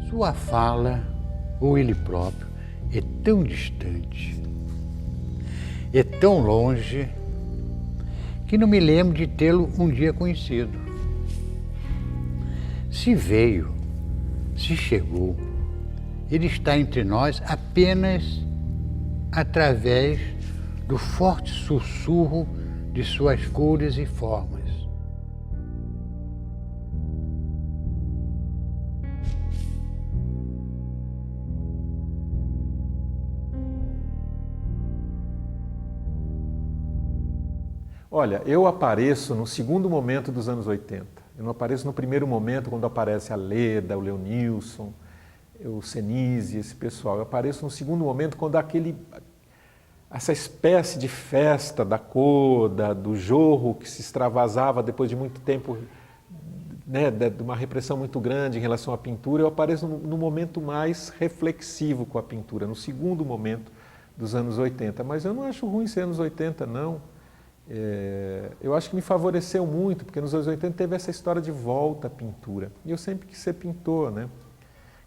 Sua fala, ou ele próprio, é tão distante, é tão longe, que não me lembro de tê-lo um dia conhecido. Se veio, se chegou, ele está entre nós apenas através do forte sussurro de suas cores e formas. Olha, eu apareço no segundo momento dos anos 80. Eu não apareço no primeiro momento, quando aparece a Leda, o Leonilson, o Senise, esse pessoal. Eu apareço no segundo momento, quando essa espécie de festa da cor, do jorro que se extravasava depois de muito tempo, né, de uma repressão muito grande em relação à pintura, eu apareço no momento mais reflexivo com a pintura, no segundo momento dos anos 80. Mas eu não acho ruim ser anos 80, não. Eu acho que me favoreceu muito, porque nos anos 80 teve essa história de volta à pintura. E eu sempre quis ser pintor, né?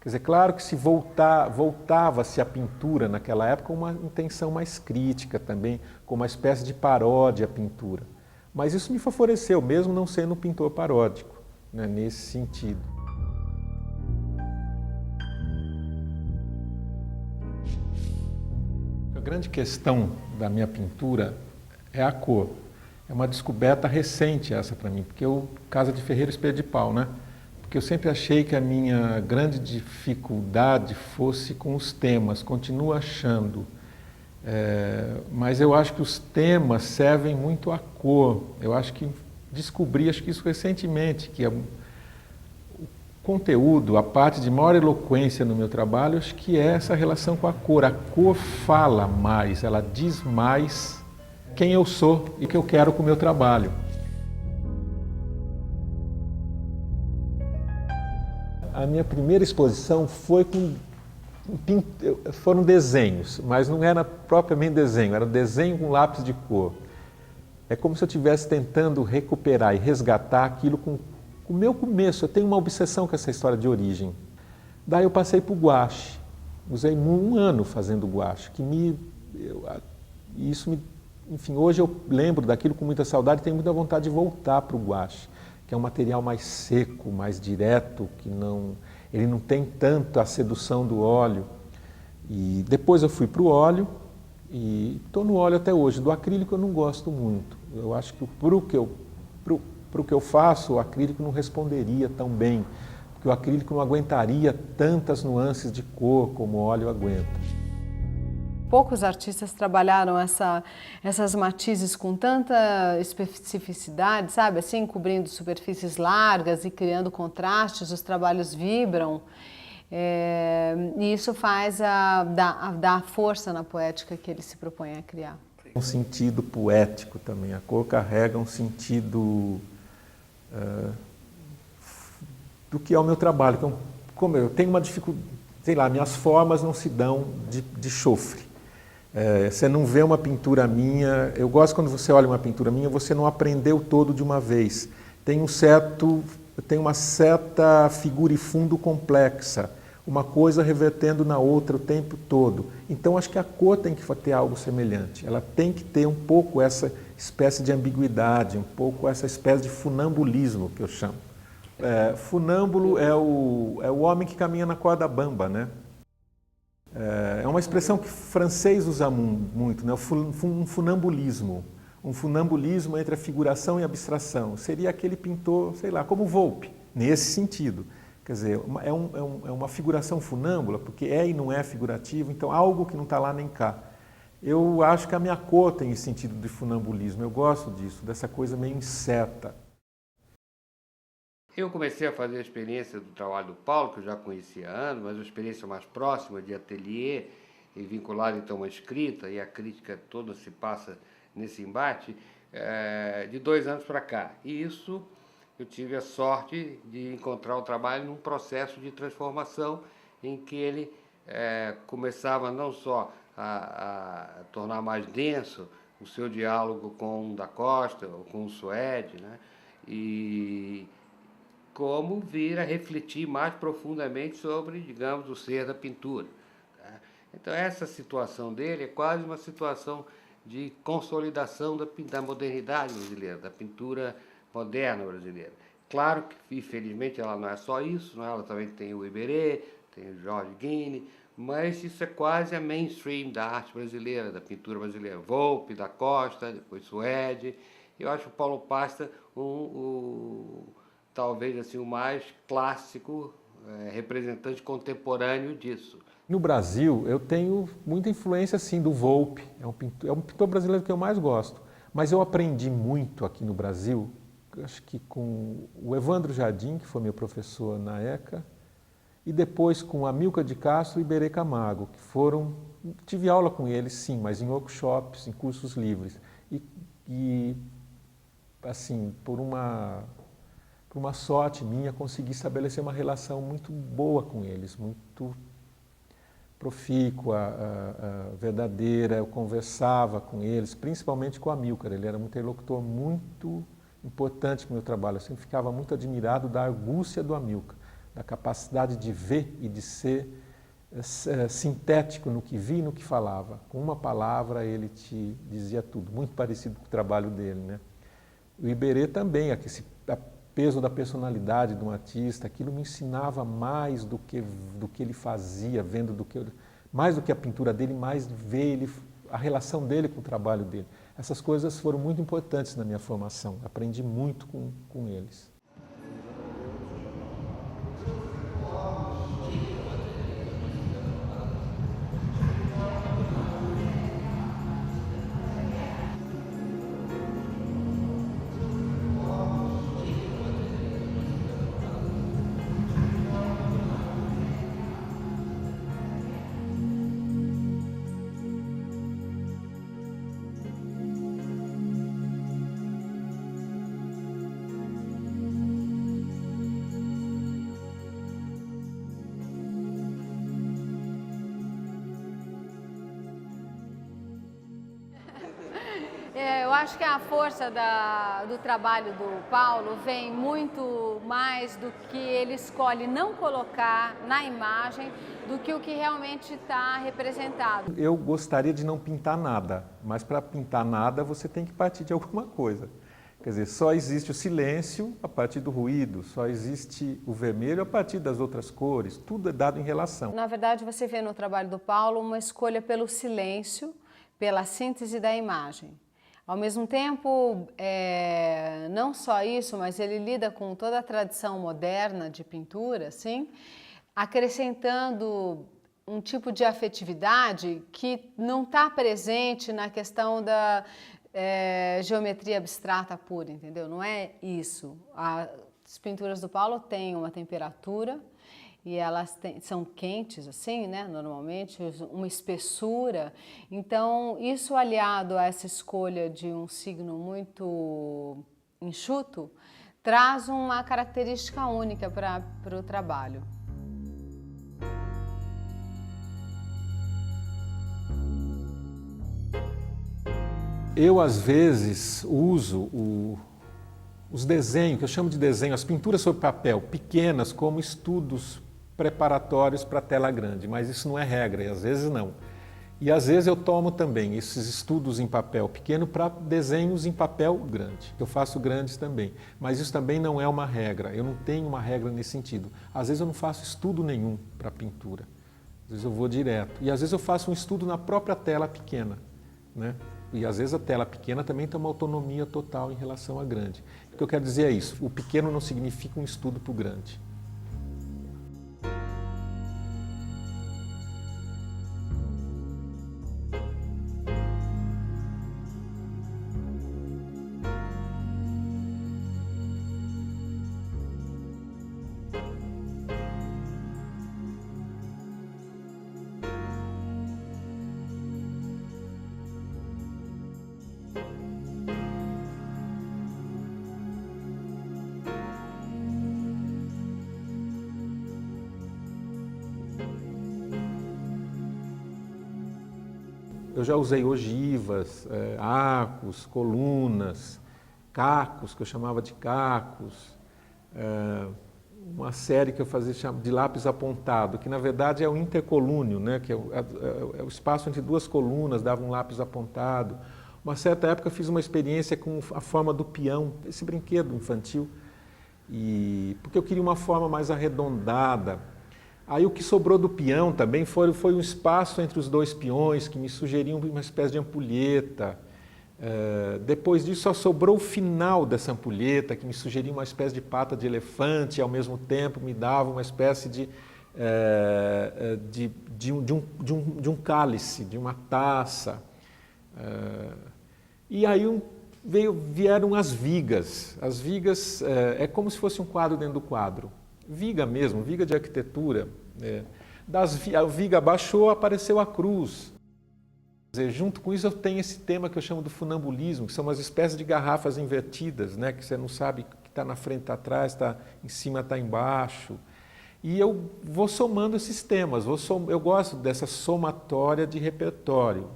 Quer dizer, claro que se voltava-se à pintura naquela época com uma intenção mais crítica também, com uma espécie de paródia à pintura. Mas isso me favoreceu, mesmo não sendo um pintor paródico, né, nesse sentido. A grande questão da minha pintura é a cor. É uma descoberta recente essa para mim, porque eu, casa de ferreiro, espelho de pau, né? Porque eu sempre achei que a minha grande dificuldade fosse com os temas, continuo achando. Mas eu acho que os temas servem muito à cor. Eu acho que descobri, acho que isso recentemente, que o conteúdo, a parte de maior eloquência no meu trabalho, acho que é essa relação com a cor. A cor fala mais, ela diz mais quem eu sou e o que eu quero com o meu trabalho. A minha primeira exposição foi foram desenhos, mas não era propriamente desenho, era desenho com lápis de cor. É como se eu estivesse tentando recuperar e resgatar aquilo com o meu começo. Eu tenho uma obsessão com essa história de origem. Daí eu passei para o gouache. Usei um ano fazendo gouache, enfim, hoje eu lembro daquilo com muita saudade e tenho muita vontade de voltar para o gouache, que é um material mais seco, mais direto, ele não tem tanto a sedução do óleo. E depois eu fui para o óleo e estou no óleo até hoje. Do acrílico eu não gosto muito. Eu acho que para o que eu faço, o acrílico não responderia tão bem, porque o acrílico não aguentaria tantas nuances de cor como o óleo aguenta. Poucos artistas trabalharam essas matizes com tanta especificidade, sabe? Assim, cobrindo superfícies largas e criando contrastes, os trabalhos vibram. E isso faz dar força na poética que ele se propõe a criar. Um sentido poético também. A cor carrega um sentido do que é o meu trabalho. Então, como eu tenho uma dificuldade, sei lá, minhas formas não se dão de chofre. Você não vê uma pintura minha, eu gosto quando você olha uma pintura minha, você não aprendeu todo de uma vez. Tem uma certa figura e fundo complexa, uma coisa revertendo na outra o tempo todo. Então acho que a cor tem que ter algo semelhante, ela tem que ter um pouco essa espécie de ambiguidade, um pouco essa espécie de funambulismo que eu chamo. Funâmbulo é o homem que caminha na corda bamba, né? É uma expressão que o francês usa muito, né? Um funambulismo. Um funambulismo entre a figuração e a abstração. Seria aquele pintor, sei lá, como Volpe, nesse sentido. Quer dizer, é uma figuração funâmbula, porque é e não é figurativo, então algo que não está lá nem cá. Eu acho que a minha cor tem esse sentido de funambulismo, eu gosto disso, dessa coisa meio incerta. Eu comecei a fazer a experiência do trabalho do Paulo, que eu já conhecia há anos, mas uma experiência mais próxima de ateliê, e vinculada então à escrita, e a crítica toda se passa nesse embate, de 2 anos para cá. E isso eu tive a sorte de encontrar o trabalho num processo de transformação em que ele começava não só a tornar mais denso o seu diálogo com o Da Costa, ou com o Suede, né? E como vir a refletir mais profundamente sobre, digamos, o ser da pintura. Tá? Então essa situação dele é quase uma situação de consolidação da modernidade brasileira, da pintura moderna brasileira. Claro que, infelizmente, ela não é só isso, não é? Ela também tem o Iberê, tem o Jorge Guine, mas isso é quase a mainstream da arte brasileira, da pintura brasileira. Volpe, da Costa, depois Suede. Eu acho o Paulo Pasta talvez assim, o mais clássico representante contemporâneo disso. No Brasil, eu tenho muita influência, sim, do Volpe. É um pintor brasileiro que eu mais gosto. Mas eu aprendi muito aqui no Brasil, acho que com o Evandro Jardim, que foi meu professor na ECA, e depois com Amilcar de Castro e Iberê Camargo, que foram... Tive aula com eles, sim, mas em workshops, em cursos livres. E assim, por uma sorte minha, consegui estabelecer uma relação muito boa com eles, muito profícua, verdadeira. Eu conversava com eles, principalmente com o Amilcar. Ele era um interlocutor muito importante para o meu trabalho. Eu sempre ficava muito admirado da argúcia do Amilcar, da capacidade de ver e de ser sintético no que via e no que falava. Com uma palavra ele te dizia tudo, muito parecido com o trabalho dele, né? O Iberê também, esse peso da personalidade de um artista, aquilo me ensinava mais do que ele fazia, mais do que a pintura dele, mais ver a relação dele com o trabalho dele. Essas coisas foram muito importantes na minha formação, aprendi muito com eles. Eu acho que a força do trabalho do Paulo vem muito mais do que ele escolhe não colocar na imagem do que o que realmente está representado. Eu gostaria de não pintar nada, mas para pintar nada você tem que partir de alguma coisa. Quer dizer, só existe o silêncio a partir do ruído, só existe o vermelho a partir das outras cores, tudo é dado em relação. Na verdade, você vê no trabalho do Paulo uma escolha pelo silêncio, pela síntese da imagem. Ao mesmo tempo, não só isso, mas ele lida com toda a tradição moderna de pintura, assim, acrescentando um tipo de afetividade que não está presente na questão da geometria abstrata pura, entendeu? Não é isso. As pinturas do Paulo têm uma temperatura e elas são quentes, assim, né, normalmente, uma espessura. Então, isso aliado a essa escolha de um signo muito enxuto, traz uma característica única para o trabalho. Eu, às vezes, uso os desenhos, que eu chamo de desenho, as pinturas sobre papel, pequenas, como estudos preparatórios para a tela grande, mas isso não é regra, e às vezes não. E às vezes eu tomo também esses estudos em papel pequeno para desenhos em papel grande. Eu faço grandes também, mas isso também não é uma regra, eu não tenho uma regra nesse sentido. Às vezes eu não faço estudo nenhum para pintura, às vezes eu vou direto. E às vezes eu faço um estudo na própria tela pequena, né? E às vezes a tela pequena também tem uma autonomia total em relação à grande. O que eu quero dizer é isso, o pequeno não significa um estudo para o grande. Eu já usei ogivas, arcos, colunas, cacos, que eu chamava de cacos, uma série que eu fazia de lápis apontado, que na verdade é o intercolúnio, né? Que é o espaço entre duas colunas, dava um lápis apontado. Uma certa época eu fiz uma experiência com a forma do peão, esse brinquedo infantil, porque eu queria uma forma mais arredondada. Aí o que sobrou do peão também foi um espaço entre os dois peões que me sugeriam uma espécie de ampulheta. Depois disso só sobrou o final dessa ampulheta, que me sugeria uma espécie de pata de elefante e ao mesmo tempo me dava uma espécie de um cálice, de uma taça. E aí vieram as vigas. As vigas é como se fosse um quadro dentro do quadro. Viga mesmo, viga de arquitetura. A viga baixou, apareceu a cruz. Junto com isso eu tenho esse tema que eu chamo do funambulismo, que são umas espécies de garrafas invertidas, né? Que você não sabe que está na frente, está atrás, está em cima, está embaixo. E eu vou somando esses temas, eu gosto dessa somatória de repertório.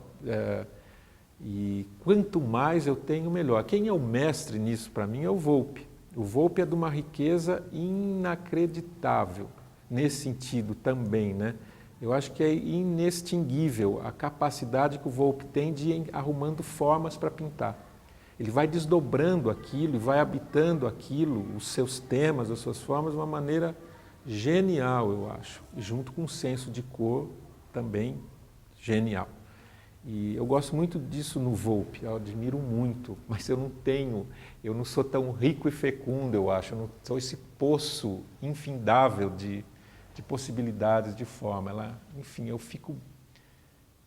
E quanto mais eu tenho, melhor. Quem é o mestre nisso para mim é o Volpi. O Volpi é de uma riqueza inacreditável, nesse sentido também, né? Eu acho que é inextinguível a capacidade que o Volpi tem de ir arrumando formas para pintar. Ele vai desdobrando aquilo e vai habitando aquilo, os seus temas, as suas formas, de uma maneira genial, eu acho. E junto com um senso de cor também genial. E eu gosto muito disso no Volpi, eu admiro muito, mas eu não sou tão rico e fecundo, eu acho, eu não sou esse poço infindável de possibilidades de forma. Enfim,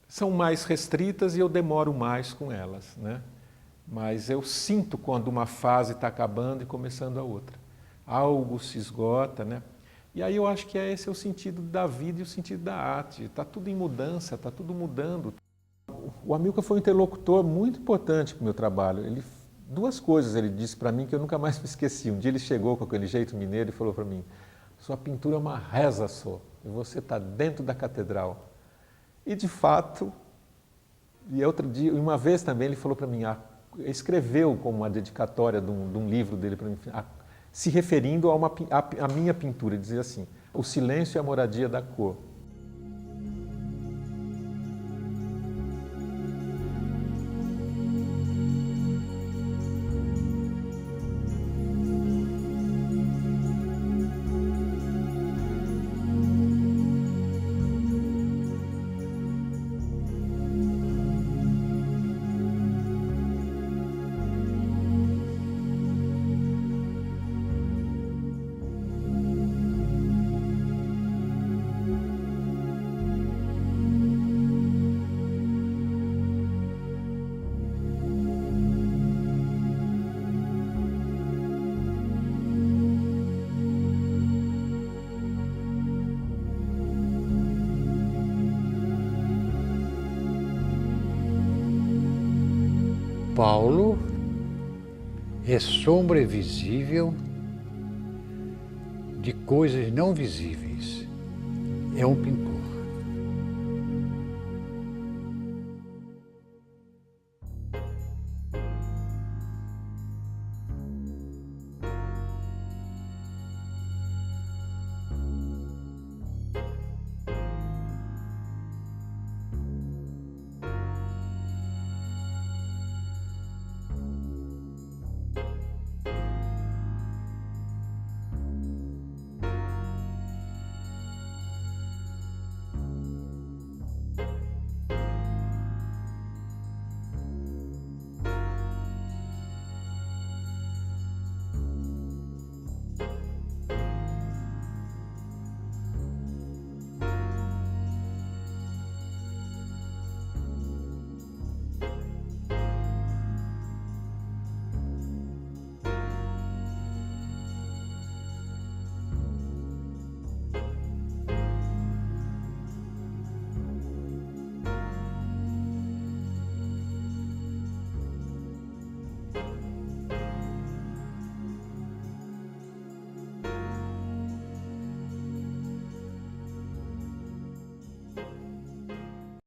são mais restritas e eu demoro mais com elas, né? Mas eu sinto quando uma fase está acabando e começando a outra. Algo se esgota, né? E aí eu acho que esse é o sentido da vida e o sentido da arte. Está tudo em mudança, está tudo mudando. O Amilcar foi um interlocutor muito importante para o meu trabalho. Duas coisas ele disse para mim que eu nunca mais me esqueci. Um dia ele chegou com aquele jeito mineiro e falou para mim: sua pintura é uma reza só, e você está dentro da catedral. E de fato, uma vez também ele falou para mim, escreveu como uma dedicatória de um livro dele para mim, se referindo à minha pintura, dizia assim: o silêncio é a moradia da cor. Paulo é sombra visível de coisas não visíveis. É um pintor.